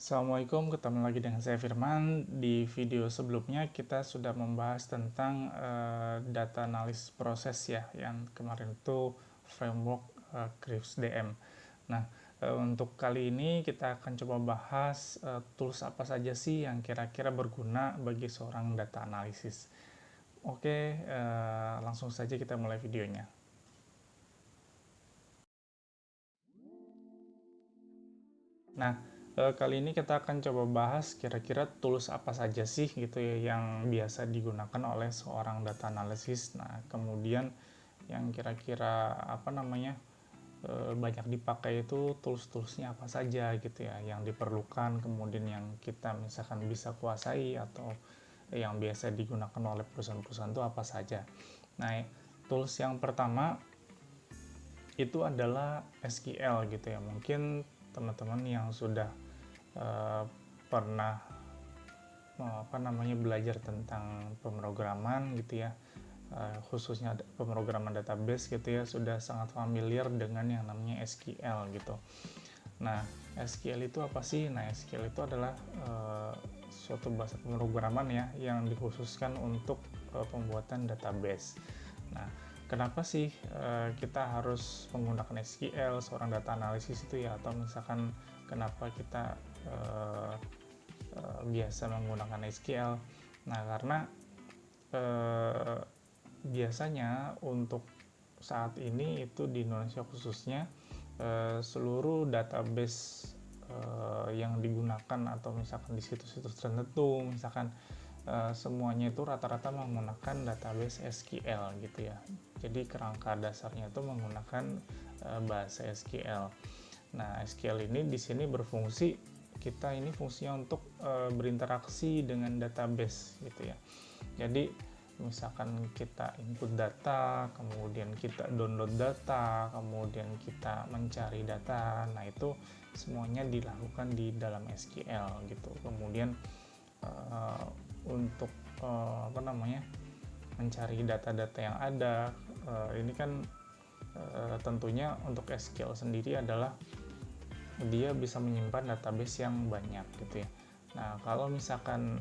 Assalamualaikum, ketemu lagi dengan saya Firman. Di video sebelumnya kita sudah membahas tentang data analis proses ya, yang kemarin itu framework Grips DM. Nah, untuk kali ini kita akan coba bahas tools apa saja sih yang kira-kira berguna bagi seorang data analisis. Oke, langsung saja kita mulai videonya. Nah, kali ini kita akan coba bahas kira-kira tools apa saja sih gitu ya yang biasa digunakan oleh seorang data analysis. Nah, kemudian yang kira-kira banyak dipakai itu tools-toolsnya apa saja gitu ya yang diperlukan, kemudian yang kita misalkan bisa kuasai atau yang biasa digunakan oleh perusahaan-perusahaan itu apa saja. Nah, tools yang pertama itu adalah SQL gitu ya. Mungkin teman-teman yang sudah pernah belajar tentang pemrograman gitu ya, khususnya pemrograman database gitu ya, sudah sangat familiar dengan yang namanya SQL gitu. Nah, SQL itu apa sih? Nah, SQL itu adalah suatu bahasa pemrograman ya yang dikhususkan untuk pembuatan database. Nah, kenapa sih kita harus menggunakan SQL seorang data analisis itu ya, atau misalkan kenapa kita biasa menggunakan SQL? Nah, karena biasanya untuk saat ini itu di Indonesia khususnya seluruh database yang digunakan atau misalkan di situs-situs tertentu misalkan semuanya itu rata-rata menggunakan database SQL gitu ya. Jadi kerangka dasarnya itu menggunakan bahasa SQL. Nah, SQL ini di sini berfungsi, kita ini fungsinya untuk berinteraksi dengan database gitu ya. Jadi misalkan kita input data, kemudian kita download data, kemudian kita mencari data, nah itu semuanya dilakukan di dalam SQL gitu. Kemudian untuk mencari data-data yang ada, ini kan tentunya untuk SQL sendiri adalah dia bisa menyimpan database yang banyak gitu ya. Nah, kalau misalkan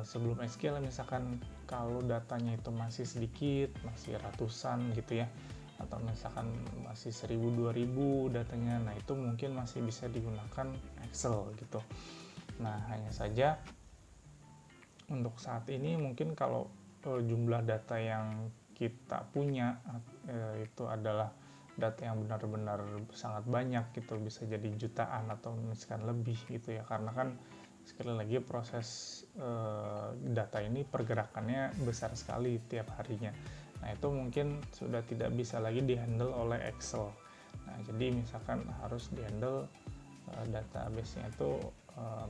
sebelum SQL misalkan kalau datanya itu masih sedikit, masih ratusan gitu ya, atau misalkan masih 1000-2000 datanya, nah itu mungkin masih bisa digunakan Excel gitu. Nah, hanya saja untuk saat ini mungkin kalau jumlah data yang kita punya itu adalah data yang benar-benar sangat banyak gitu, bisa jadi jutaan atau misalkan lebih gitu ya, karena kan sekali lagi proses data ini pergerakannya besar sekali tiap harinya. Nah, itu mungkin sudah tidak bisa lagi dihandle oleh Excel. Nah, jadi misalkan harus dihandle database-nya itu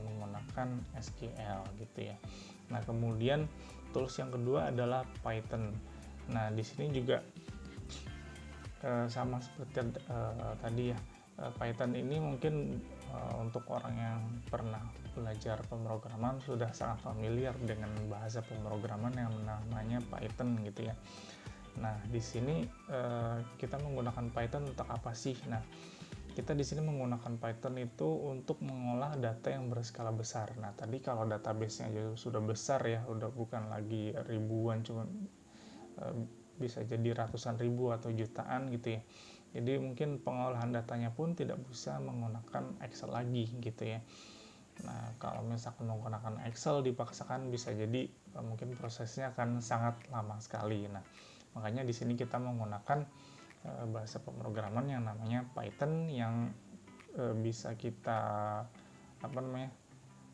menggunakan SQL gitu ya. Nah, kemudian tools yang kedua adalah Python. Nah, di sini juga sama seperti tadi ya, Python ini mungkin untuk orang yang pernah belajar pemrograman sudah sangat familiar dengan bahasa pemrograman yang namanya Python gitu ya. Nah, di sini kita menggunakan Python untuk apa sih? Nah, kita di sini menggunakan Python itu untuk mengolah data yang berskala besar. Nah, tadi kalau database-nya sudah besar ya, udah bukan lagi ribuan, cuma bisa jadi ratusan ribu atau jutaan gitu ya. Jadi mungkin pengolahan datanya pun tidak bisa menggunakan Excel lagi gitu ya. Nah, kalau misalkan menggunakan Excel dipaksakan bisa jadi mungkin prosesnya akan sangat lama sekali. Nah, makanya di sini kita menggunakan bahasa pemrograman yang namanya Python yang bisa kita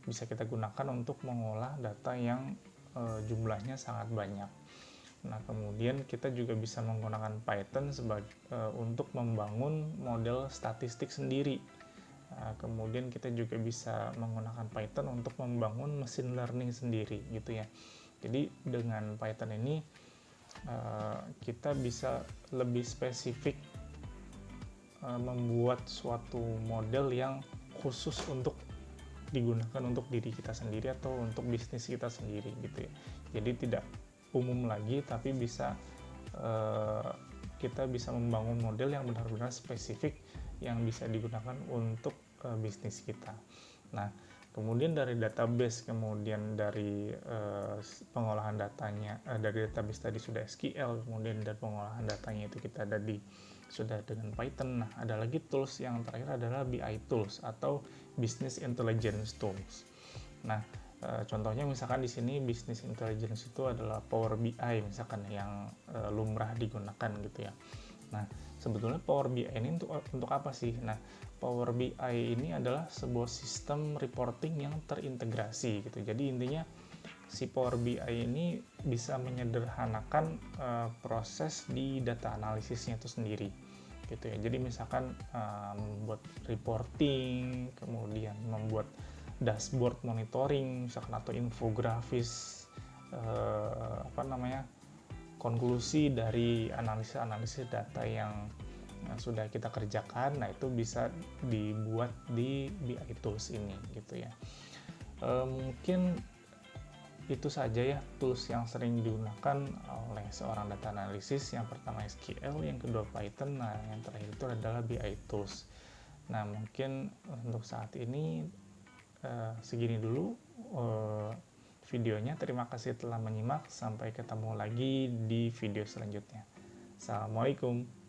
bisa kita gunakan untuk mengolah data yang jumlahnya sangat banyak. Nah, kemudian kita juga bisa menggunakan Python untuk membangun model statistik sendiri. Nah, kemudian kita juga bisa menggunakan Python untuk membangun machine learning sendiri gitu ya. Jadi dengan Python ini kita bisa lebih spesifik membuat suatu model yang khusus untuk digunakan untuk diri kita sendiri atau untuk bisnis kita sendiri gitu ya. Jadi tidak umum lagi, tapi kita bisa membangun model yang benar-benar spesifik yang bisa digunakan untuk bisnis kita. Nah, kemudian dari database, kemudian dari pengolahan datanya, dari database tadi sudah SQL, kemudian dari pengolahan datanya itu kita ada di sudah dengan Python. Nah, ada lagi tools yang terakhir adalah BI tools atau Business Intelligence Tools. Nah, contohnya misalkan di sini Business Intelligence itu adalah Power BI misalkan yang lumrah digunakan gitu ya. Nah, sebetulnya Power BI ini untuk apa sih? Nah, Power BI ini adalah sebuah sistem reporting yang terintegrasi gitu. Jadi intinya si Power BI ini bisa menyederhanakan proses di data analisisnya itu sendiri gitu ya. Jadi misalkan membuat reporting, kemudian membuat dashboard monitoring misalkan atau infografis konklusi dari analisis data yang sudah kita kerjakan. Nah, itu bisa dibuat di BI Tools ini gitu ya. Mungkin itu saja ya tools yang sering digunakan oleh seorang data analisis. Yang pertama SQL, yang kedua Python, nah yang terakhir itu adalah BI Tools. Nah, mungkin untuk saat ini segini dulu videonya. Terima kasih telah menyimak. Sampai ketemu lagi di video selanjutnya. Assalamualaikum.